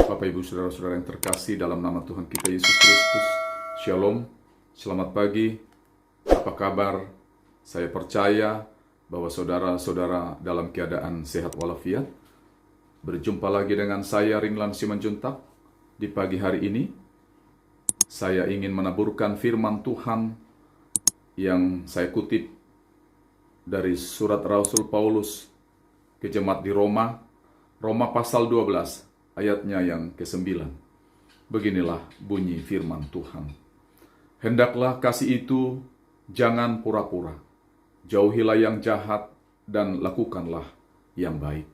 Bapak, Ibu, Saudara-saudara yang terkasih dalam nama Tuhan kita Yesus Kristus, Shalom, selamat pagi, apa kabar? Saya percaya bahwa saudara-saudara dalam keadaan sehat walafiat. Berjumpa lagi dengan saya, Ringlan Simanjuntak, di pagi hari ini. Saya ingin menaburkan firman Tuhan yang saya kutip dari surat Rasul Paulus ke jemaat di Roma, Roma pasal 12, ayatnya yang ke-9. Beginilah bunyi firman Tuhan. Hendaklah kasih itu jangan pura-pura. Jauhilah yang jahat dan lakukanlah yang baik.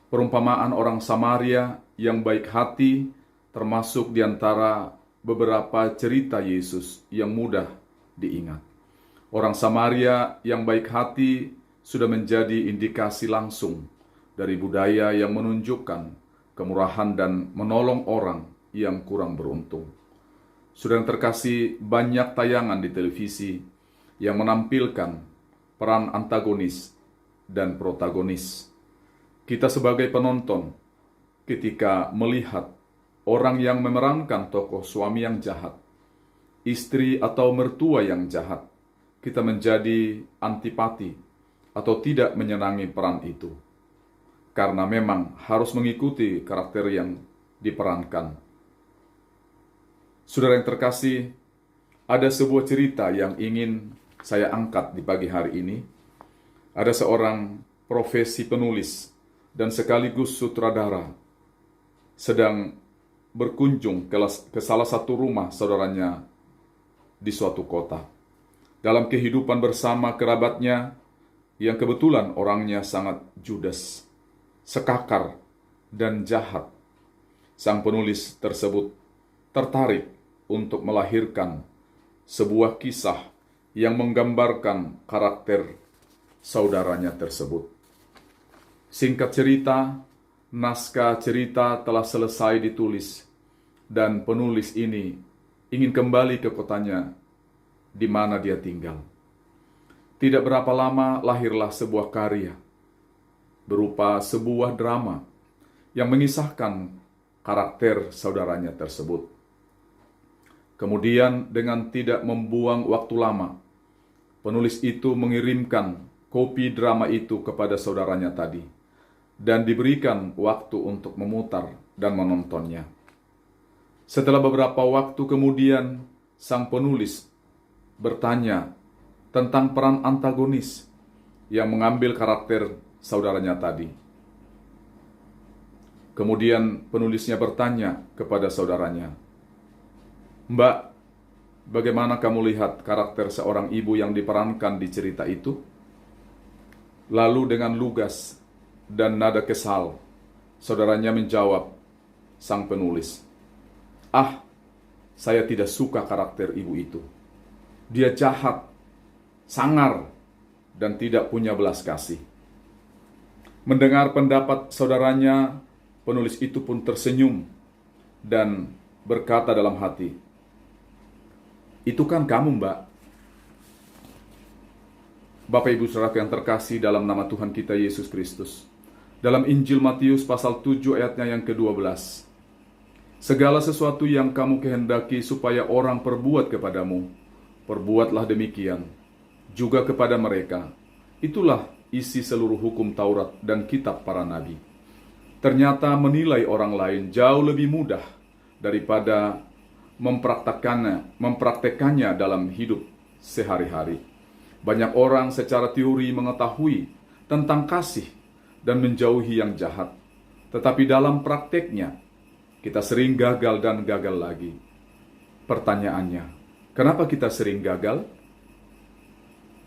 Perumpamaan orang Samaria yang baik hati termasuk di antara beberapa cerita Yesus yang mudah diingat. Orang Samaria yang baik hati sudah menjadi indikasi langsung dari budaya yang menunjukkan kemurahan dan menolong orang yang kurang beruntung. Sudah yang terkasih, banyak tayangan di televisi yang menampilkan peran antagonis dan protagonis. Kita sebagai penonton, ketika melihat orang yang memerankan tokoh suami yang jahat, istri atau mertua yang jahat, kita menjadi antipati atau tidak menyenangi peran itu. Karena memang harus mengikuti karakter yang diperankan. Saudara yang terkasih, ada sebuah cerita yang ingin saya angkat di pagi hari ini. Ada seorang profesi penulis dan sekaligus sutradara sedang berkunjung ke salah satu rumah saudaranya di suatu kota. Dalam kehidupan bersama kerabatnya yang kebetulan orangnya sangat judes, sekakar, dan jahat, sang penulis tersebut tertarik untuk melahirkan sebuah kisah yang menggambarkan karakter saudaranya tersebut. Singkat cerita, naskah cerita telah selesai ditulis, dan penulis ini ingin kembali ke kotanya di mana dia tinggal. Tidak berapa lama lahirlah sebuah karya berupa sebuah drama yang mengisahkan karakter saudaranya tersebut. Kemudian dengan tidak membuang waktu lama, penulis itu mengirimkan kopi drama itu kepada saudaranya tadi dan diberikan waktu untuk memutar dan menontonnya. Setelah beberapa waktu kemudian, sang penulis bertanya tentang peran antagonis yang mengambil karakter saudaranya tadi. Kemudian penulisnya bertanya kepada saudaranya, "Mbak, bagaimana kamu lihat karakter seorang ibu yang diperankan di cerita itu?" Lalu dengan lugas dan nada kesal, saudaranya menjawab sang penulis, "Ah, saya tidak suka karakter ibu itu. Dia jahat, sangar, dan tidak punya belas kasih." Mendengar pendapat saudaranya, penulis itu pun tersenyum dan berkata dalam hati, "Itu kan kamu, Mbak." Bapak, Ibu, Saudara yang terkasih dalam nama Tuhan kita Yesus Kristus. Dalam Injil Matius pasal 7 ayatnya yang ke-12. "Segala sesuatu yang kamu kehendaki supaya orang perbuat kepadamu, perbuatlah demikian juga kepada mereka. Itulah isi seluruh hukum Taurat dan kitab para nabi." Ternyata menilai orang lain jauh lebih mudah daripada mempraktekannya dalam hidup sehari-hari. Banyak orang secara teori mengetahui tentang kasih dan menjauhi yang jahat, tetapi dalam prakteknya kita sering gagal dan gagal lagi. Pertanyaannya, kenapa kita sering gagal?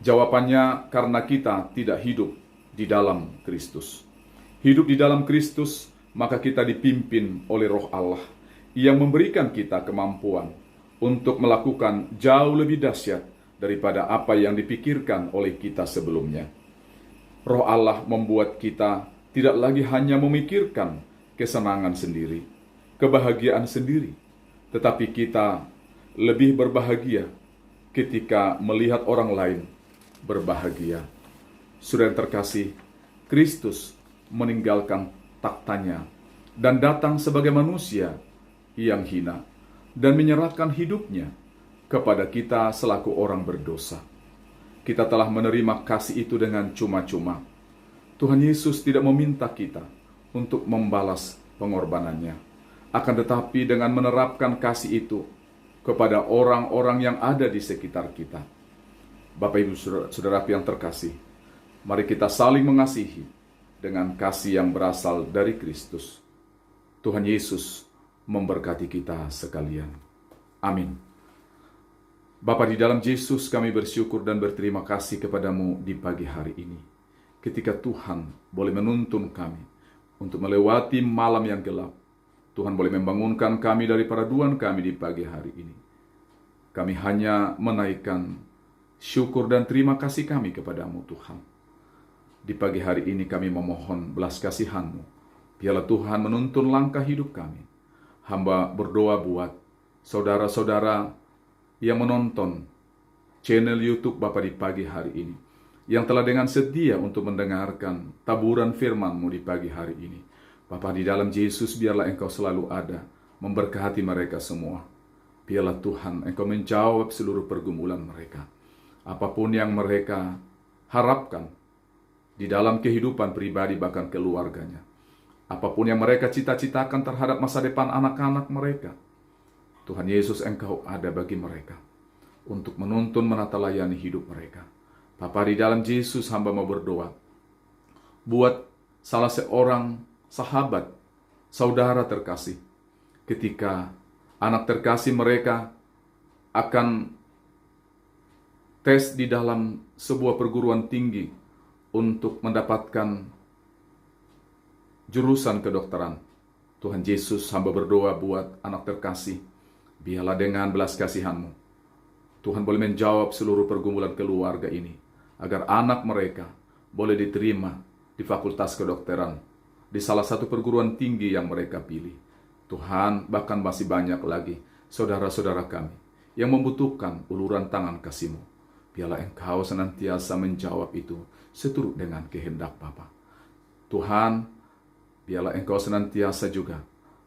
Jawabannya karena kita tidak hidup di dalam Kristus. Hidup di dalam Kristus, maka kita dipimpin oleh Roh Allah yang memberikan kita kemampuan untuk melakukan jauh lebih dahsyat daripada apa yang dipikirkan oleh kita sebelumnya. Roh Allah membuat kita tidak lagi hanya memikirkan kesenangan sendiri, kebahagiaan sendiri, tetapi kita lebih berbahagia ketika melihat orang lain berbahagia. Saudara yang terkasih, Kristus meninggalkan taktanya dan datang sebagai manusia yang hina dan menyerahkan hidupnya kepada kita selaku orang berdosa. Kita telah menerima kasih itu dengan cuma-cuma. Tuhan Yesus tidak meminta kita untuk membalas pengorbanannya, akan tetapi dengan menerapkan kasih itu kepada orang-orang yang ada di sekitar kita. Bapak Ibu Saudara yang terkasih, mari kita saling mengasihi dengan kasih yang berasal dari Kristus. Tuhan Yesus memberkati kita sekalian. Amin. Bapa di dalam Yesus, kami bersyukur dan berterima kasih kepadamu di pagi hari ini, ketika Tuhan boleh menuntun kami untuk melewati malam yang gelap. Tuhan boleh membangunkan kami dari peraduan kami di pagi hari ini. Kami hanya menaikkan syukur dan terima kasih kami kepadamu Tuhan. Di pagi hari ini kami memohon belas kasihan-Mu. Biarlah Tuhan menuntun langkah hidup kami. Hamba berdoa buat saudara-saudara yang menonton channel YouTube Bapa di pagi hari ini, yang telah dengan setia untuk mendengarkan taburan firman-Mu di pagi hari ini. Bapa di dalam Yesus, biarlah Engkau selalu ada, memberkati mereka semua. Biarlah Tuhan Engkau menjawab seluruh pergumulan mereka. Apapun yang mereka harapkan di dalam kehidupan pribadi bahkan keluarganya. Apapun yang mereka cita-citakan terhadap masa depan anak-anak mereka. Tuhan Yesus, Engkau ada bagi mereka untuk menuntun menata layani hidup mereka. Bapa di dalam Yesus, hamba mau berdoa buat salah seorang sahabat, saudara terkasih, ketika anak terkasih mereka akan tes di dalam sebuah perguruan tinggi untuk mendapatkan jurusan kedokteran. Tuhan Yesus, hamba berdoa buat anak terkasih, biarlah dengan belas kasihan-Mu, Tuhan boleh menjawab seluruh pergumulan keluarga ini, agar anak mereka boleh diterima di fakultas kedokteran, di salah satu perguruan tinggi yang mereka pilih. Tuhan, bahkan masih banyak lagi saudara-saudara kami yang membutuhkan uluran tangan kasih-Mu. Biarlah Engkau senantiasa menjawab itu seturut dengan kehendak Bapa. Tuhan, biarlah Engkau senantiasa juga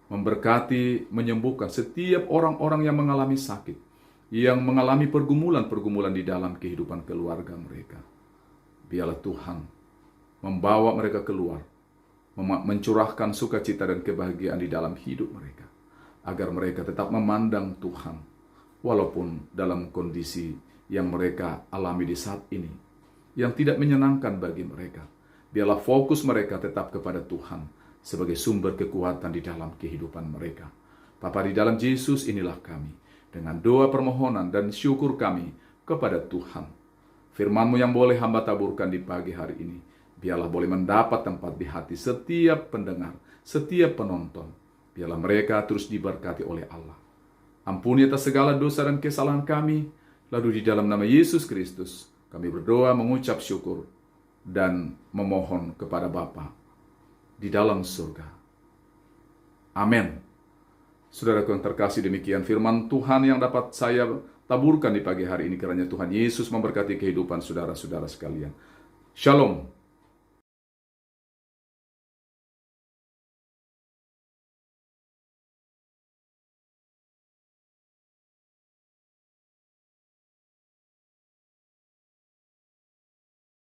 memberkati, menyembuhkan setiap orang-orang yang mengalami sakit, yang mengalami pergumulan-pergumulan di dalam kehidupan keluarga mereka. Biarlah Tuhan membawa mereka keluar, mencurahkan sukacita dan kebahagiaan di dalam hidup mereka, agar mereka tetap memandang Tuhan, walaupun dalam kondisi yang mereka alami di saat ini, yang tidak menyenangkan bagi mereka. Biarlah fokus mereka tetap kepada Tuhan, sebagai sumber kekuatan di dalam kehidupan mereka. Bapa di dalam Yesus, inilah kami, dengan doa permohonan dan syukur kami kepada Tuhan. Firman-Mu yang boleh hamba taburkan di pagi hari ini, biarlah boleh mendapat tempat di hati setiap pendengar, setiap penonton. Biarlah mereka terus diberkati oleh Allah. Ampuni atas segala dosa dan kesalahan kami, lalu di dalam nama Yesus Kristus, kami berdoa mengucap syukur dan memohon kepada Bapa di dalam surga. Amin. Saudaraku yang terkasih, demikian firman Tuhan yang dapat saya taburkan di pagi hari ini, kiranya Tuhan Yesus memberkati kehidupan saudara-saudara sekalian. Shalom.